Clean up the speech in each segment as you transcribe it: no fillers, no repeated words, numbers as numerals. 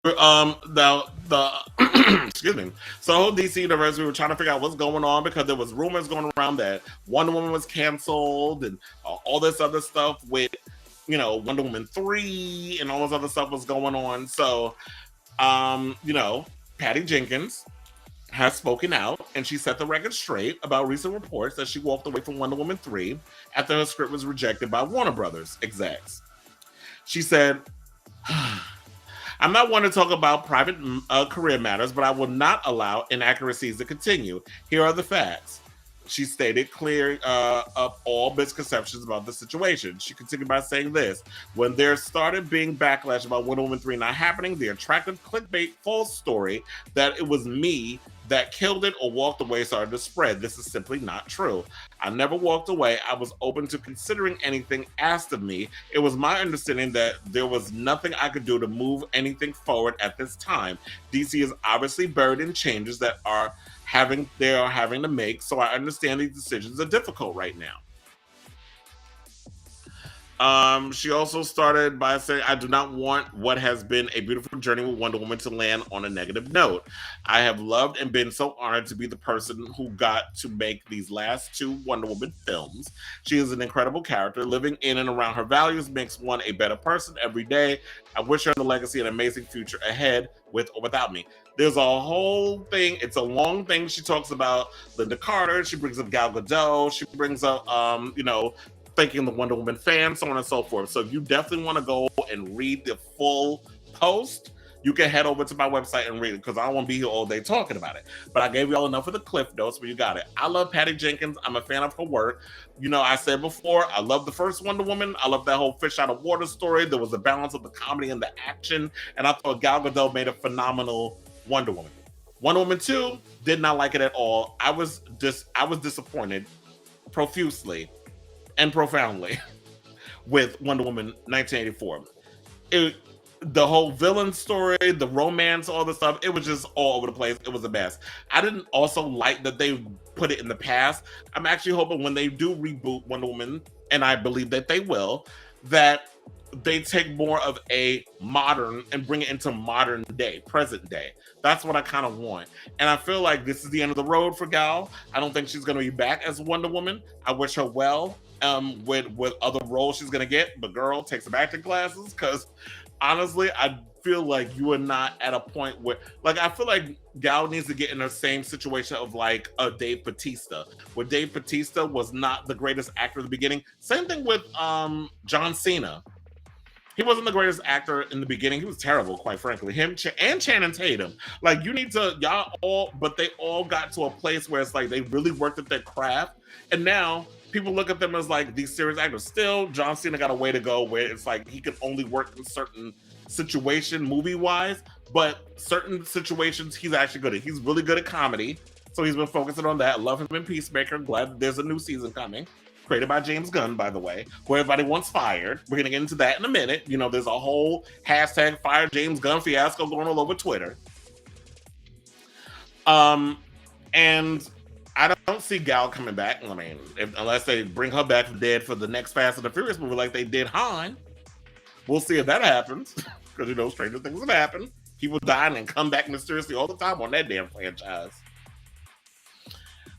the excuse me. So the whole DC universe, we were trying to figure out what's going on because there was rumors going around that Wonder Woman was canceled and all this other stuff with Wonder Woman 3 and all this other stuff was going on. So Patty Jenkins has spoken out and she set the record straight about recent reports that she walked away from Wonder Woman 3 after her script was rejected by Warner Brothers execs. She said, I'm not one to talk about private career matters, but I will not allow inaccuracies to continue. Here are the facts. She stated, clearing up all misconceptions about the situation. She continued by saying this: when there started being backlash about Wonder Woman 3 not happening, the attractive clickbait false story that it was me that killed it or walked away started to spread. This is simply not true. I never walked away. I was open to considering anything asked of me. It was my understanding that there was nothing I could do to move anything forward at this time. DC is obviously buried in changes that they are having to make, so I understand these decisions are difficult right now. She also started by saying, I do not want what has been a beautiful journey with Wonder Woman to land on a negative note. I have loved and been so honored to be the person who got to make these last two Wonder Woman films. She is an incredible character. Living in and around her values makes one a better person every day. I wish her the legacy and amazing future ahead, with or without me. There's a whole thing. It's a long thing. She talks about Linda Carter. She brings up Gal Gadot. She brings up, thanking the Wonder Woman fans, so on and so forth. So if you definitely want to go and read the full post, you can head over to my website and read it because I don't want to be here all day talking about it. But I gave you all enough of the cliff notes, but you got it. I love Patty Jenkins. I'm a fan of her work. I said before, I love the first Wonder Woman. I love that whole fish out of water story. There was a balance of the comedy and the action, and I thought Gal Gadot made a phenomenal Wonder Woman. Wonder Woman 2, did not like it at all. I was disappointed profusely and profoundly with Wonder Woman 1984. The whole villain story, the romance, all the stuff, it was just all over the place. It was a mess. I didn't also like that they put it in the past. I'm actually hoping when they do reboot Wonder Woman, and I believe that they will, that they take more of a modern and bring it into modern day, present day. That's what I kind of want. And I feel like this is the end of the road for Gal. I don't think she's going to be back as Wonder Woman. I wish her well with other roles she's going to get. But girl, take some acting classes because honestly, I feel like you are not at a point where, like, I feel like Gal needs to get in the same situation of like a Dave Bautista, where Dave Bautista was not the greatest actor at the beginning. Same thing with John Cena. He wasn't the greatest actor in the beginning. He was terrible, quite frankly. Him and Channing Tatum. Like, you need to, y'all all, but they all got to a place where it's like they really worked at their craft. And now people look at them as like these serious actors. Still, John Cena got a way to go where it's like he can only work in certain situation, movie-wise, but certain situations he's actually good at. He's really good at comedy. So he's been focusing on that. Love him in Peacemaker. Glad there's a new season coming. Created by James Gunn, by the way, where everybody wants fired. We're going to get into that in a minute. There's a whole hashtag fire James Gunn fiasco going all over Twitter. And I don't see Gal coming back. I mean, unless they bring her back from dead for the next Fast and the Furious movie like they did Han. We'll see if that happens. Because, stranger things have happened. People die and come back mysteriously all the time on that damn franchise.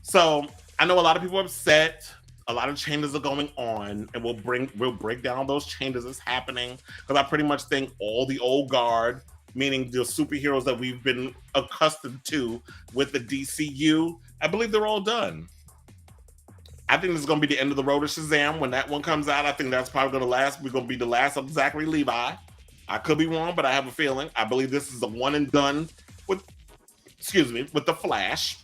So, I know a lot of people are upset. A lot of changes are going on, and we'll break down those changes that's happening. Because I pretty much think all the old guard, meaning the superheroes that we've been accustomed to with the DCU, I believe they're all done. I think this is going to be the end of the road of Shazam. When that one comes out, I think that's probably going to last. We're going to be the last of Zachary Levi. I could be wrong, but I have a feeling. I believe this is a one and done with the Flash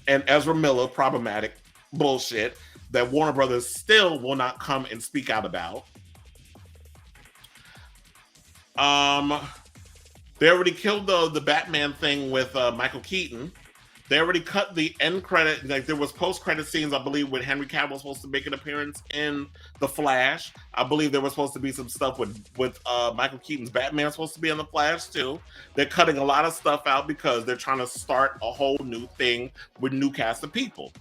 and Ezra Miller problematic bullshit that Warner Brothers still will not come and speak out about. They already killed the Batman thing with Michael Keaton. They already cut the end credit. Like, there was post-credit scenes, I believe, when Henry Cavill was supposed to make an appearance in The Flash. I believe there was supposed to be some stuff with Michael Keaton's Batman supposed to be in The Flash, too. They're cutting a lot of stuff out because they're trying to start a whole new thing with new cast of people.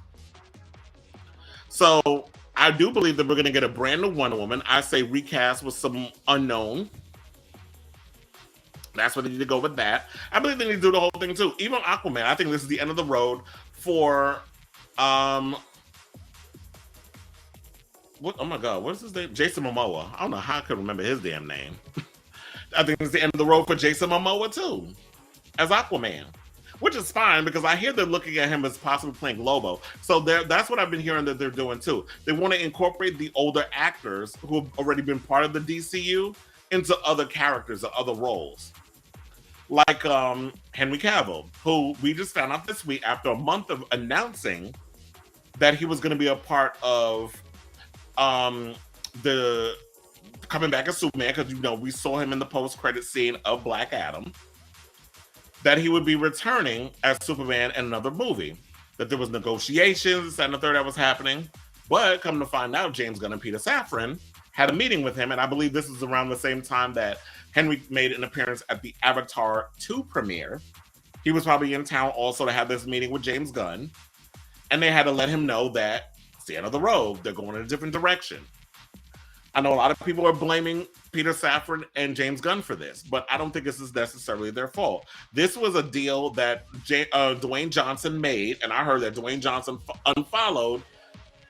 So I do believe that we're going to get a brand new Wonder Woman. I say recast with some unknown. That's where they need to go with that. I believe they need to do the whole thing too. Even Aquaman, I think this is the end of the road for um what, oh my god, what's his name? Jason Momoa. I don't know how I could remember his damn name. I think it's the end of the road for Jason Momoa too, as Aquaman. Which is fine because I hear they're looking at him as possibly playing Lobo. So that's what I've been hearing that they're doing too. They want to incorporate the older actors who have already been part of the DCU into other characters or other roles. Like Henry Cavill, who we just found out this week after a month of announcing that he was going to be a part of the coming back as Superman, because we saw him in the post-credit scene of Black Adam, that he would be returning as Superman in another movie. That there was negotiations and the third that was happening, but come to find out, James Gunn and Peter Safran had a meeting with him, and I believe this is around the same time that Henry made an appearance at the Avatar 2 premiere. He was probably in town also to have this meeting with James Gunn, and they had to let him know that it's the end of the road. They're going in a different direction. I know a lot of people are blaming Peter Safran and James Gunn for this, but I don't think this is necessarily their fault. This was a deal that Dwayne Johnson made, and I heard that Dwayne Johnson unfollowed,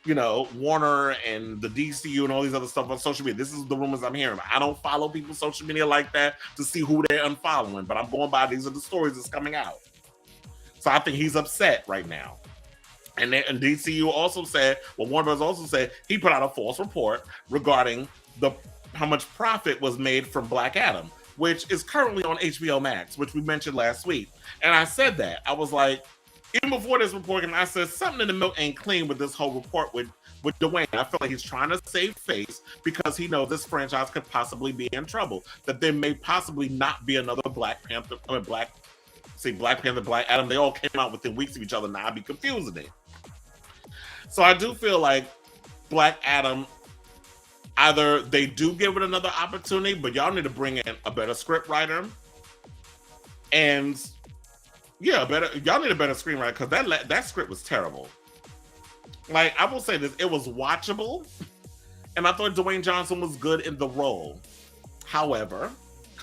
Warner and the DCU and all these other stuff on social media. This is the rumors I'm hearing. I don't follow people's social media like that to see who they're unfollowing, but I'm going by these are the stories that's coming out. So I think he's upset right now. And DCU also said, Warner Bros. Also said he put out a false report regarding how much profit was made from Black Adam, which is currently on HBO Max, which we mentioned last week. And I said that. I was like, even before this report, and I said something in the milk ain't clean with this whole report with Dwayne. I feel like he's trying to save face because he knows this franchise could possibly be in trouble. That there may possibly not be another Black Panther, Black Panther, Black Adam. They all came out within weeks of each other. Now I'd be confusing it. So I do feel like Black Adam, either they do give it another opportunity, but y'all need to bring in a better script writer. And y'all need a better screenwriter, because that script was terrible. Like, I will say this, it was watchable, and I thought Dwayne Johnson was good in the role. However,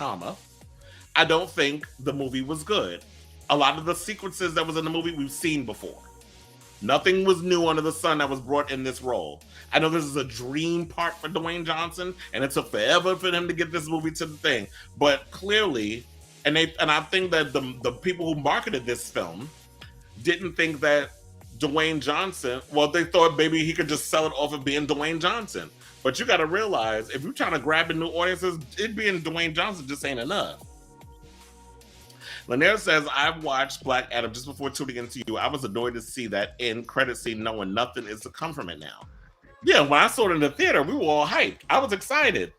I don't think the movie was good. A lot of the sequences that was in the movie we've seen before. Nothing was new under the sun that was brought in this role. I know this is a dream part for Dwayne Johnson, and it took forever for him to get this movie to the thing. But clearly, and I think that the people who marketed this film didn't think that Dwayne Johnson, they thought maybe he could just sell it off of being Dwayne Johnson. But you got to realize, if you're trying to grab in new audiences, it being Dwayne Johnson just ain't enough. Lanier says, I've watched Black Adam just before tuning into you. I was annoyed to see that end credit scene knowing nothing is to come from it now. Yeah, when I saw it in the theater, we were all hyped. I was excited.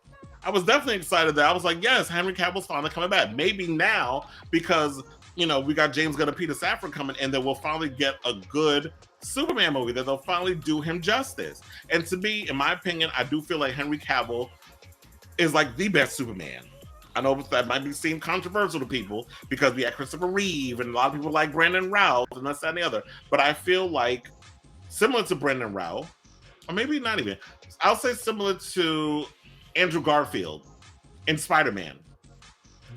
I was definitely excited that I was like, yes, Henry Cavill's finally coming back. Maybe now, because, we got James Gunn and Peter Safran coming in, that we'll finally get a good Superman movie, that they'll finally do him justice. And to me, in my opinion, I do feel like Henry Cavill is like the best Superman. I know that might be seem controversial to people because we had Christopher Reeve and a lot of people like Brandon Routh and this, that, and the other. But I feel like similar to Brandon Routh, or maybe not even, I'll say similar to Andrew Garfield in Spider-Man.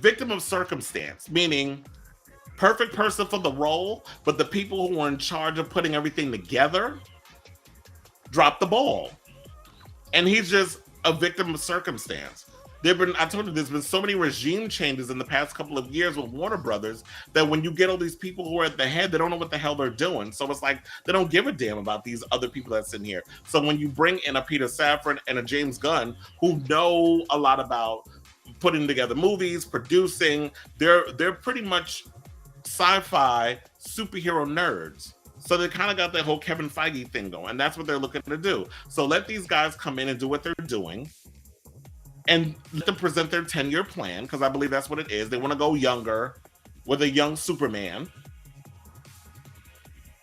Victim of circumstance, meaning perfect person for the role, but the people who are in charge of putting everything together dropped the ball. And he's just a victim of circumstance. I told you, there's been so many regime changes in the past couple of years with Warner Brothers that when you get all these people who are at the head, they don't know what the hell they're doing. So it's like they don't give a damn about these other people that's in here. So when you bring in a Peter Safran and a James Gunn who know a lot about putting together movies, producing, they're pretty much sci-fi superhero nerds. So they kind of got that whole Kevin Feige thing going, and that's what they're looking to do. So let these guys come in and do what they're doing. And let them present their 10-year plan, because I believe that's what it is. They want to go younger with a young Superman,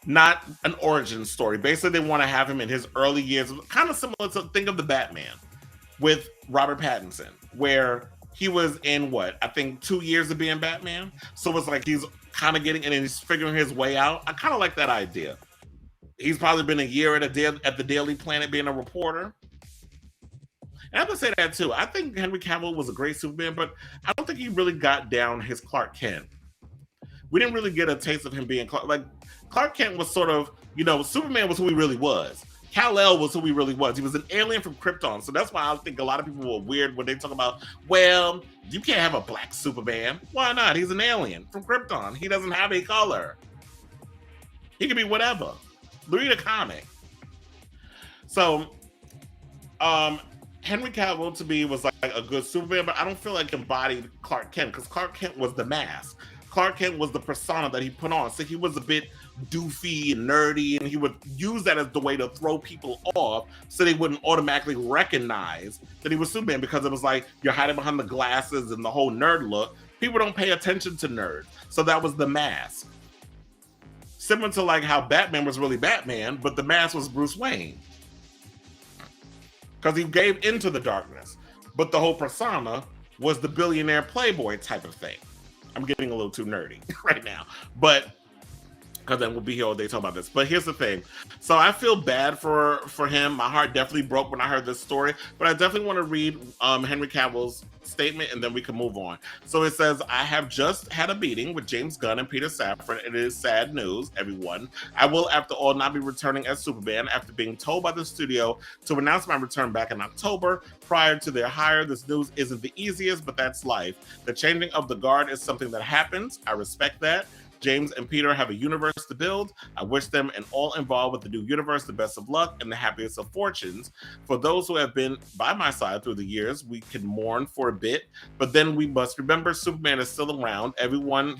not an origin story. Basically, they want to have him in his early years, kind of similar to, think of the Batman with Robert Pattinson, where he was in, I think 2 years of being Batman. So it's like he's kind of getting in and he's figuring his way out. I kind of like that idea. He's probably been a year at the Daily Planet being a reporter. And I'm gonna say that too. I think Henry Cavill was a great Superman, but I don't think he really got down his Clark Kent. We didn't really get a taste of him being Clark Kent was sort of, Superman was who he really was. Kal-El was who he really was. He was an alien from Krypton. So that's why I think a lot of people were weird when they talk about, well, you can't have a black Superman. Why not? He's an alien from Krypton. He doesn't have a color. He can be whatever. Read a comic. So, Henry Cavill to me was like a good Superman, but I don't feel like embodied Clark Kent because Clark Kent was the mask. Clark Kent was the persona that he put on. So he was a bit doofy and nerdy, and he would use that as the way to throw people off so they wouldn't automatically recognize that he was Superman because it was like you're hiding behind the glasses and the whole nerd look. People don't pay attention to nerds. So that was the mask. Similar to like how Batman was really Batman, but the mask was Bruce Wayne. Because he gave into the darkness. But the whole persona was the billionaire playboy type of thing. I'm getting a little too nerdy right now. But because then we'll be here all day talking about this. But here's the thing. So I feel bad for him. My heart definitely broke when I heard this story. But I definitely want to read Henry Cavill's statement, and then we can move on. So it says, I have just had a meeting with James Gunn and Peter Safran. It is sad news, everyone. I will, after all, not be returning as Superman after being told by the studio to announce my return back in October. Prior to their hire, this news isn't the easiest, but that's life. The changing of the guard is something that happens. I respect that. James and Peter have a universe to build. I wish them and all involved with the new universe the best of luck and the happiest of fortunes. For those who have been by my side through the years, we can mourn for a bit, but then we must remember Superman is still around. Everything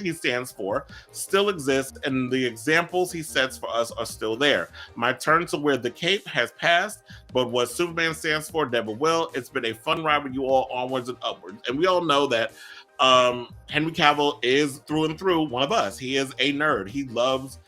he stands for still exists, and the examples he sets for us are still there. My turn to wear the cape has passed, but what Superman stands for never will. It's been a fun ride with you all, onwards and upwards. And we all know that Henry Cavill is through and through one of us. He is a nerd. He loves,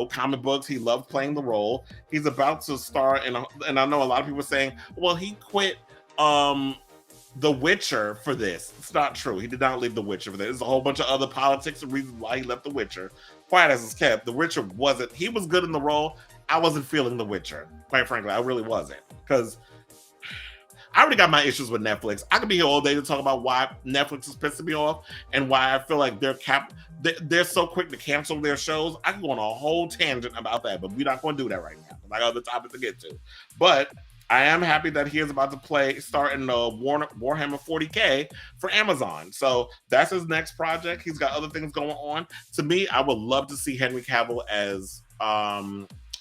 comic books. He loves playing the role. He's about to star and I know a lot of people are saying, well, he quit The Witcher for this. It's not true. He did not leave The Witcher for this. There's a whole bunch of other politics and reasons why he left The Witcher. Quiet as it's kept, The Witcher he was good in the role. I wasn't feeling The Witcher. Quite frankly, I really wasn't. Because I already got my issues with Netflix. I could be here all day to talk about why Netflix is pissing me off and why I feel like they're so quick to cancel their shows. I can go on a whole tangent about that, but we're not going to do that right now. I got other topics to get to. But I am happy that he is about to start in the Warhammer 40K for Amazon. So that's his next project. He's got other things going on. To me, I would love to see Henry Cavill as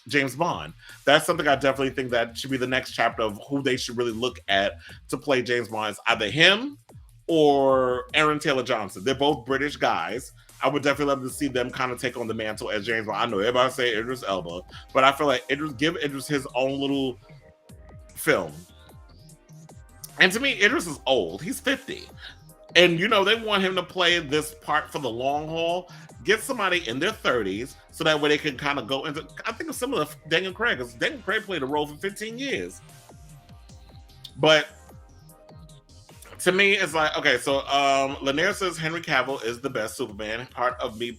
James Bond. That's something I definitely think that should be the next chapter of who they should really look at to play James Bond. It's either him or Aaron Taylor Johnson. They're both British guys. I would definitely love to see them kind of take on the mantle as James Bond. I know everybody say Idris Elba, but I feel like give Idris his own little film. And to me, Idris is old. He's 50. And, they want him to play this part for the long haul. Get somebody in their 30s so that way they can kind of go into, I think it's similar to Daniel Craig, because Daniel Craig played a role for 15 years. But to me, it's like, okay, so Lanier says Henry Cavill is the best Superman. Part of me,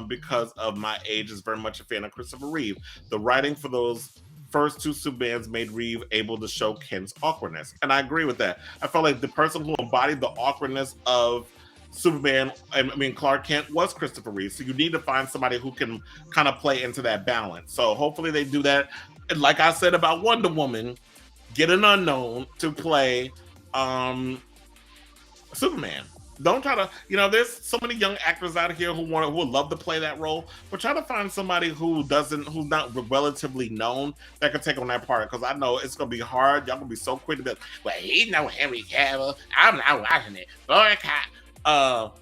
because of my age, is very much a fan of Christopher Reeve. The writing for those first two Supermans made Reeve able to show Kent's awkwardness. And I agree with that. I felt like the person who embodied the awkwardness of Superman, Clark Kent, was Christopher Reeve. So you need to find somebody who can kind of play into that balance. So hopefully they do that. And like I said about Wonder Woman, get an unknown to play Superman. Don't try to, there's so many young actors out here who would love to play that role, but try to find somebody who's not relatively known that can take on that part. Because I know it's gonna be hard. Y'all gonna be so quick to be like, well, he's no Henry Cavill. I'm not watching it. Boycott,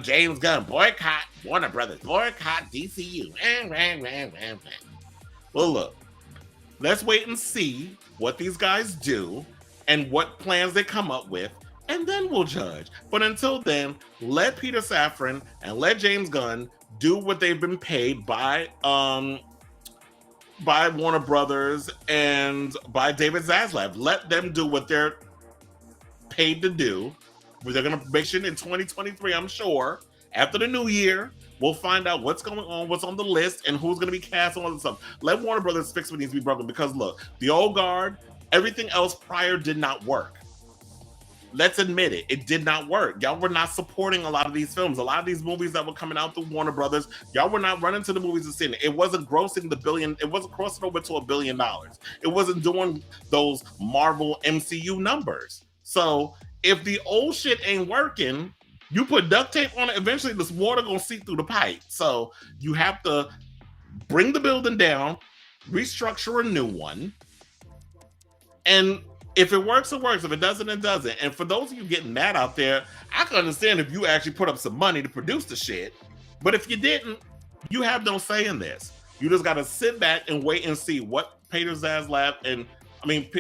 James Gunn. Boycott Warner Brothers. Boycott DCU. Well, look, let's wait and see what these guys do and what plans they come up with, and then we'll judge. But until then, let Peter Safran and let James Gunn do what they've been paid by Warner Brothers and by David Zaslav. Let them do what they're paid to do. They're going to make it in 2023, I'm sure. After the new year, we'll find out what's going on, what's on the list, and who's going to be cast on all this stuff. Let Warner Brothers fix what needs to be broken. Because look, the old guard, Everything else prior did not work. Let's admit it, it did not work. Y'all were not supporting a lot of these films. A lot of these movies that were coming out through Warner Brothers, y'all were not running to the movies and seeing it. It wasn't grossing the billion, it wasn't crossing over to $1 billion. It wasn't doing those Marvel MCU numbers. So if the old shit ain't working, you put duct tape on it, eventually this water gonna seep through the pipe. So you have to bring the building down, restructure a new one, and if it works, it works. If it doesn't, it doesn't. And for those of you getting mad out there, I can understand if you actually put up some money to produce the shit. But if you didn't, you have no say in this. You just got to sit back and wait and see what Peter Zaslav and with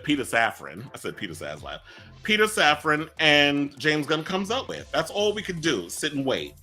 Peter Safran. I said Peter Zaslav. Peter Safran and James Gunn comes up with. That's all we could do. Sit and wait.